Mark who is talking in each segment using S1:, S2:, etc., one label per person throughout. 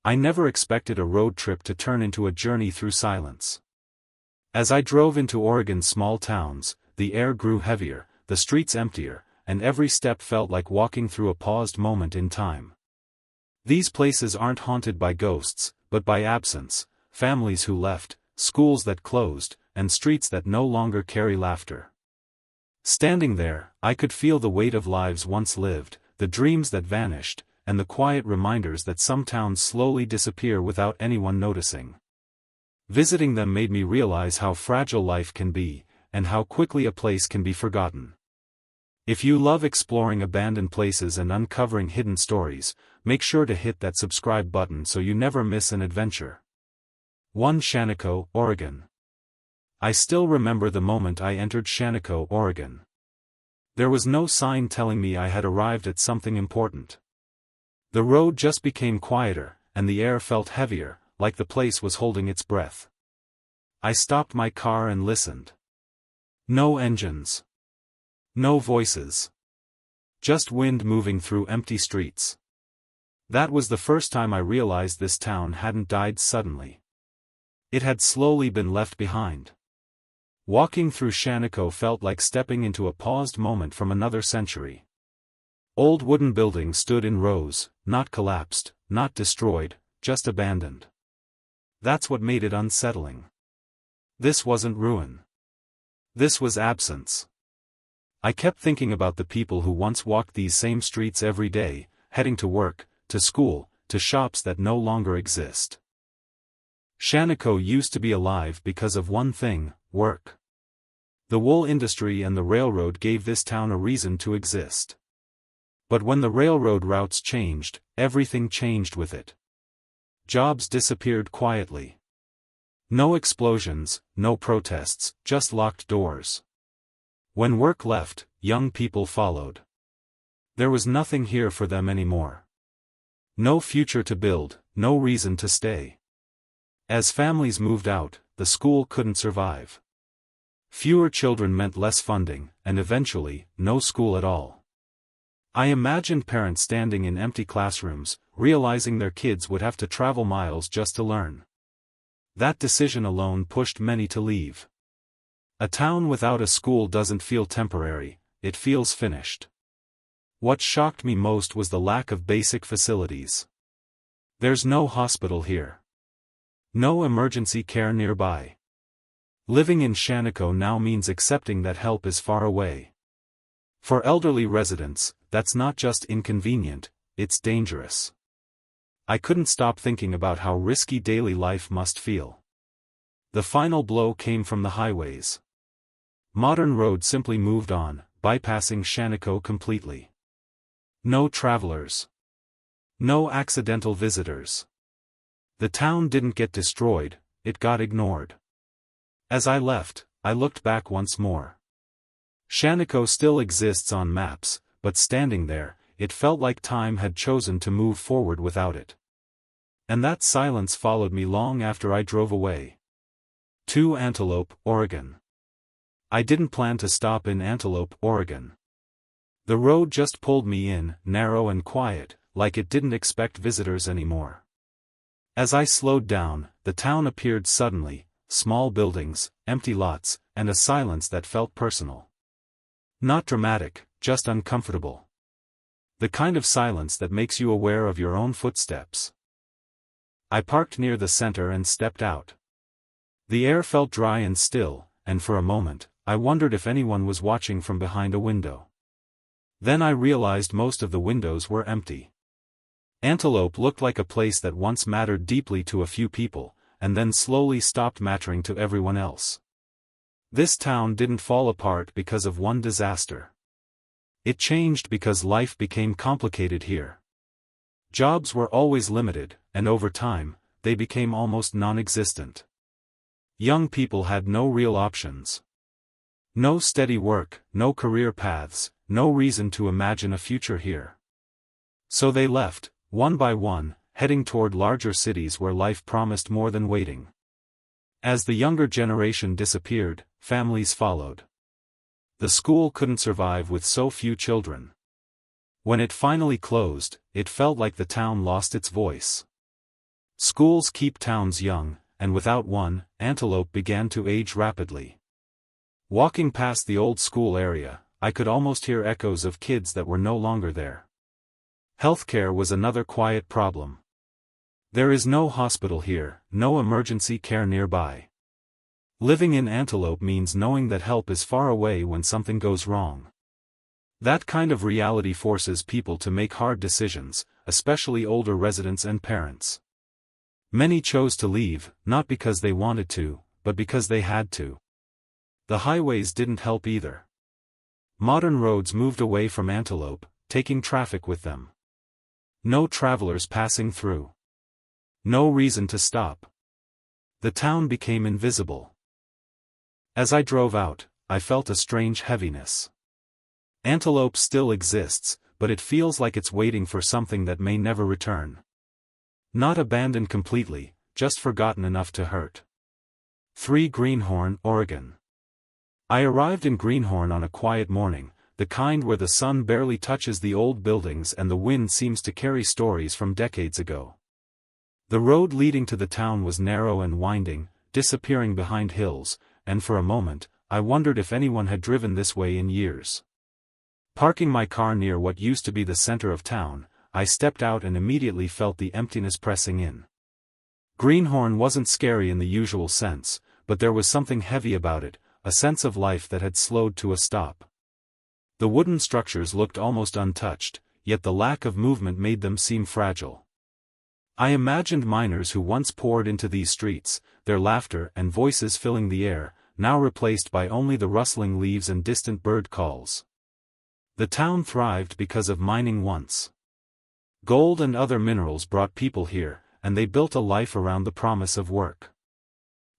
S1: I never expected a road trip to turn into a journey through silence. As I drove into Oregon's small towns, the air grew heavier, the streets emptier, and every step felt like walking through a paused moment in time. These places aren't haunted by ghosts, but by absence, families who left, schools that closed, and streets that no longer carry laughter. Standing there, I could feel the weight of lives once lived, the dreams that vanished, and the quiet reminders that some towns slowly disappear without anyone noticing. Visiting them made me realize how fragile life can be, and how quickly a place can be forgotten. If you love exploring abandoned places and uncovering hidden stories, make sure to hit that subscribe button so you never miss an adventure. 1 Shaniko, Oregon. I still remember the moment I entered Shaniko, Oregon. There was no sign telling me I had arrived at something important. The road just became quieter, and the air felt heavier, like the place was holding its breath. I stopped my car and listened. No engines. No voices. Just wind moving through empty streets. That was the first time I realized this town hadn't died suddenly. It had slowly been left behind. Walking through Shaniko felt like stepping into a paused moment from another century. Old wooden buildings stood in rows, not collapsed, not destroyed, just abandoned. That's what made it unsettling. This wasn't ruin. This was absence. I kept thinking about the people who once walked these same streets every day, heading to work, to school, to shops that no longer exist. Shaniko used to be alive because of one thing: work. The wool industry and the railroad gave this town a reason to exist. But when the railroad routes changed, everything changed with it. Jobs disappeared quietly. No explosions, no protests, just locked doors. When work left, young people followed. There was nothing here for them anymore. No future to build, no reason to stay. As families moved out, the school couldn't survive. Fewer children meant less funding, and eventually, no school at all. I imagined parents standing in empty classrooms, realizing their kids would have to travel miles just to learn. That decision alone pushed many to leave. A town without a school doesn't feel temporary, it feels finished. What shocked me most was the lack of basic facilities. There's no hospital here. No emergency care nearby. Living in Shaniko now means accepting that help is far away. For elderly residents, that's not just inconvenient, it's dangerous. I couldn't stop thinking about how risky daily life must feel. The final blow came from the highways. Modern roads simply moved on, bypassing Shaniko completely. No travelers. No accidental visitors. The town didn't get destroyed, it got ignored. As I left, I looked back once more. Shaniko still exists on maps, but standing there, it felt like time had chosen to move forward without it. And that silence followed me long after I drove away. 2 Antelope, Oregon. I didn't plan to stop in Antelope, Oregon. The road just pulled me in, narrow and quiet, like it didn't expect visitors anymore. As I slowed down, the town appeared suddenly, small buildings, empty lots, and a silence that felt personal. Not dramatic, just uncomfortable. The kind of silence that makes you aware of your own footsteps. I parked near the center and stepped out. The air felt dry and still, and for a moment, I wondered if anyone was watching from behind a window. Then I realized most of the windows were empty. Antelope looked like a place that once mattered deeply to a few people, and then slowly stopped mattering to everyone else. This town didn't fall apart because of one disaster. It changed because life became complicated here. Jobs were always limited, and over time, they became almost non-existent. Young people had no real options. No steady work, no career paths, no reason to imagine a future here. So they left, one by one, heading toward larger cities where life promised more than waiting. As the younger generation disappeared, families followed. The school couldn't survive with so few children. When it finally closed, it felt like the town lost its voice. Schools keep towns young, and without one, Antelope began to age rapidly. Walking past the old school area, I could almost hear echoes of kids that were no longer there. Healthcare was another quiet problem. There is no hospital here, no emergency care nearby. Living in Antelope means knowing that help is far away when something goes wrong. That kind of reality forces people to make hard decisions, especially older residents and parents. Many chose to leave, not because they wanted to, but because they had to. The highways didn't help either. Modern roads moved away from Antelope, taking traffic with them. No travelers passing through. No reason to stop. The town became invisible. As I drove out, I felt a strange heaviness. Antelope still exists, but it feels like it's waiting for something that may never return. Not abandoned completely, just forgotten enough to hurt. 3 Greenhorn, Oregon. I arrived in Greenhorn on a quiet morning, the kind where the sun barely touches the old buildings and the wind seems to carry stories from decades ago. The road leading to the town was narrow and winding, disappearing behind hills, and for a moment, I wondered if anyone had driven this way in years. Parking my car near what used to be the center of town, I stepped out and immediately felt the emptiness pressing in. Greenhorn wasn't scary in the usual sense, but there was something heavy about it, a sense of life that had slowed to a stop. The wooden structures looked almost untouched, yet the lack of movement made them seem fragile. I imagined miners who once poured into these streets, their laughter and voices filling the air, now replaced by only the rustling leaves and distant bird calls. The town thrived because of mining once. Gold and other minerals brought people here, and they built a life around the promise of work.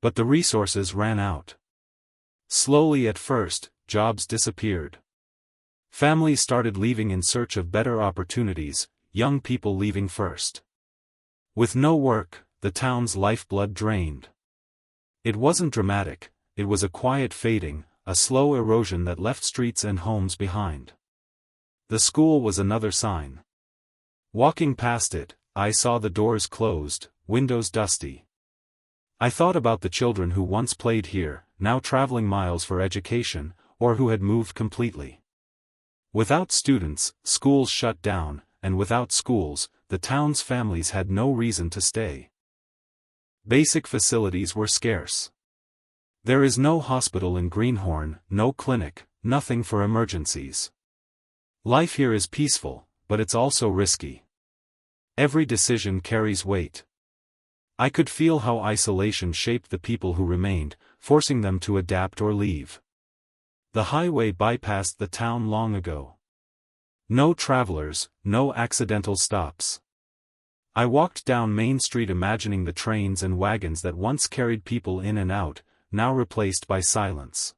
S1: But the resources ran out. Slowly at first, jobs disappeared. Families started leaving in search of better opportunities, young people leaving first. With no work, the town's lifeblood drained. It wasn't dramatic, it was a quiet fading, a slow erosion that left streets and homes behind. The school was another sign. Walking past it, I saw the doors closed, windows dusty. I thought about the children who once played here, now traveling miles for education, or who had moved completely. Without students, schools shut down, and without schools, the town's families had no reason to stay. Basic facilities were scarce. There is no hospital in Greenhorn, no clinic, nothing for emergencies. Life here is peaceful, but it's also risky. Every decision carries weight. I could feel how isolation shaped the people who remained, forcing them to adapt or leave. The highway bypassed the town long ago. No travelers, no accidental stops. I walked down Main Street imagining the trains and wagons that once carried people in and out, now replaced by silence.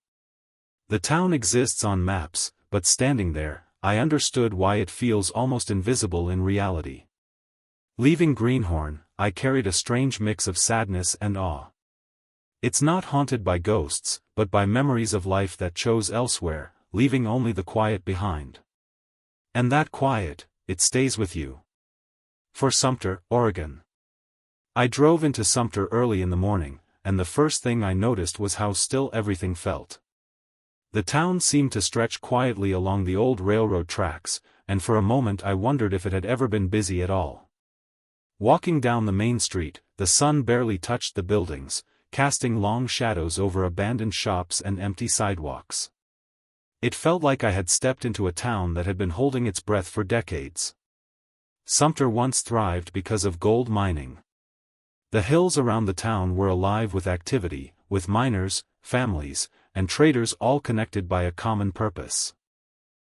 S1: The town exists on maps, but standing there, I understood why it feels almost invisible in reality. Leaving Greenhorn, I carried a strange mix of sadness and awe. It's not haunted by ghosts, but by memories of life that chose elsewhere, leaving only the quiet behind. And that quiet, it stays with you. For Sumter, Oregon. I drove into Sumter early in the morning, and the first thing I noticed was how still everything felt. The town seemed to stretch quietly along the old railroad tracks, and for a moment I wondered if it had ever been busy at all. Walking down the main street, the sun barely touched the buildings, casting long shadows over abandoned shops and empty sidewalks. It felt like I had stepped into a town that had been holding its breath for decades. Sumter once thrived because of gold mining. The hills around the town were alive with activity, with miners, families, and traders all connected by a common purpose.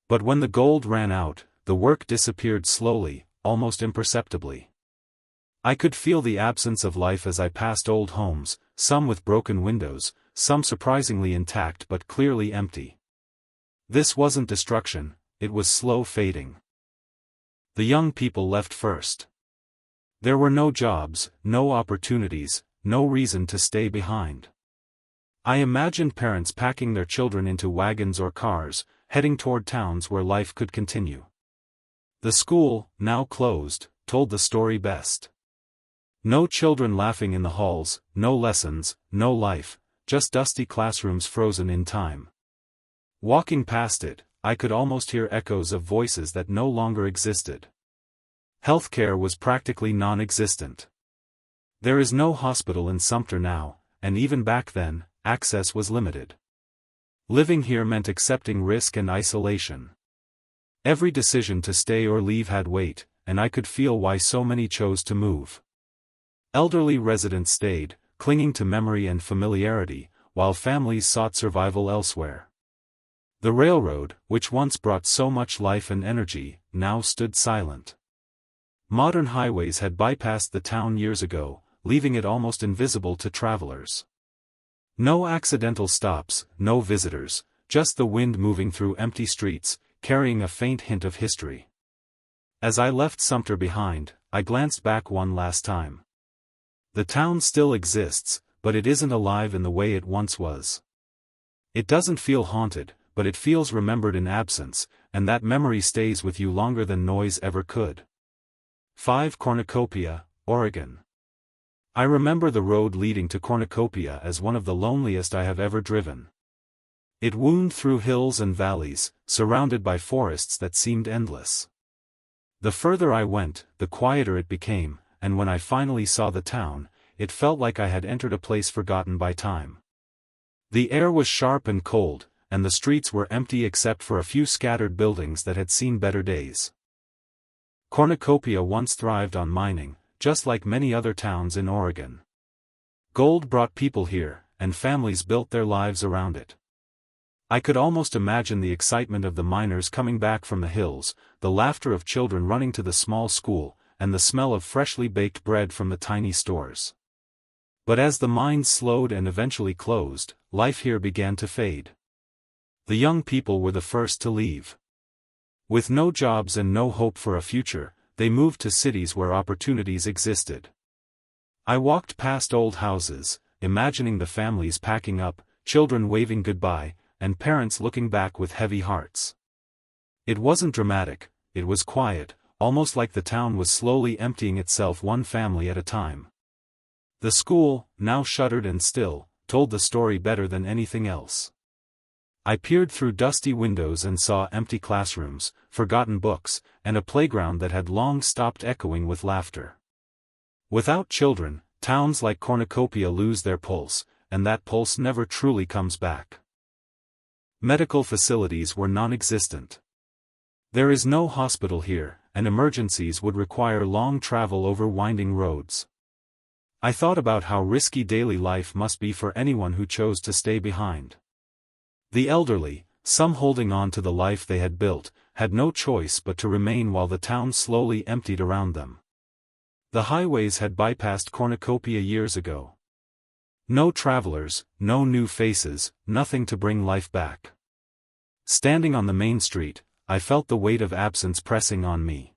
S1: But when the gold ran out, the work disappeared slowly, almost imperceptibly. I could feel the absence of life as I passed old homes, some with broken windows, some surprisingly intact but clearly empty. This wasn't destruction, it was slow fading. The young people left first. There were no jobs, no opportunities, no reason to stay behind. I imagined parents packing their children into wagons or cars, heading toward towns where life could continue. The school, now closed, told the story best. No children laughing in the halls, no lessons, no life, just dusty classrooms frozen in time. Walking past it, I could almost hear echoes of voices that no longer existed. Healthcare was practically non-existent. There is no hospital in Sumter now, and even back then, access was limited. Living here meant accepting risk and isolation. Every decision to stay or leave had weight, and I could feel why so many chose to move. Elderly residents stayed, clinging to memory and familiarity, while families sought survival elsewhere. The railroad, which once brought so much life and energy, now stood silent. Modern highways had bypassed the town years ago, leaving it almost invisible to travelers. No accidental stops, no visitors, just the wind moving through empty streets, carrying a faint hint of history. As I left Sumter behind, I glanced back one last time. The town still exists, but it isn't alive in the way it once was. It doesn't feel haunted, but it feels remembered in absence, and that memory stays with you longer than noise ever could. 5 Cornucopia, Oregon. I remember the road leading to Cornucopia as one of the loneliest I have ever driven. It wound through hills and valleys, surrounded by forests that seemed endless. The further I went, the quieter it became, and when I finally saw the town, it felt like I had entered a place forgotten by time. The air was sharp and cold, and the streets were empty except for a few scattered buildings that had seen better days. Cornucopia once thrived on mining, just like many other towns in Oregon. Gold brought people here, and families built their lives around it. I could almost imagine the excitement of the miners coming back from the hills, the laughter of children running to the small school, and the smell of freshly baked bread from the tiny stores. But as the mines slowed and eventually closed, life here began to fade. The young people were the first to leave. With no jobs and no hope for a future, they moved to cities where opportunities existed. I walked past old houses, imagining the families packing up, children waving goodbye, and parents looking back with heavy hearts. It wasn't dramatic, it was quiet, almost like the town was slowly emptying itself one family at a time. The school, now shuttered and still, told the story better than anything else. I peered through dusty windows and saw empty classrooms, forgotten books, and a playground that had long stopped echoing with laughter. Without children, towns like Cornucopia lose their pulse, and that pulse never truly comes back. Medical facilities were non-existent. There is no hospital here, and emergencies would require long travel over winding roads. I thought about how risky daily life must be for anyone who chose to stay behind. The elderly, some holding on to the life they had built, had no choice but to remain while the town slowly emptied around them. The highways had bypassed Cornucopia years ago. No travelers, no new faces, nothing to bring life back. Standing on the main street, I felt the weight of absence pressing on me.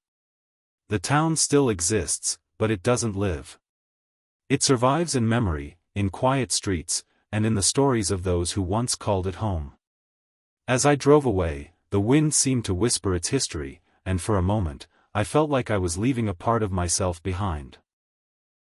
S1: The town still exists, but it doesn't live. It survives in memory, in quiet streets, and in the stories of those who once called it home. As I drove away, the wind seemed to whisper its history, and for a moment, I felt like I was leaving a part of myself behind.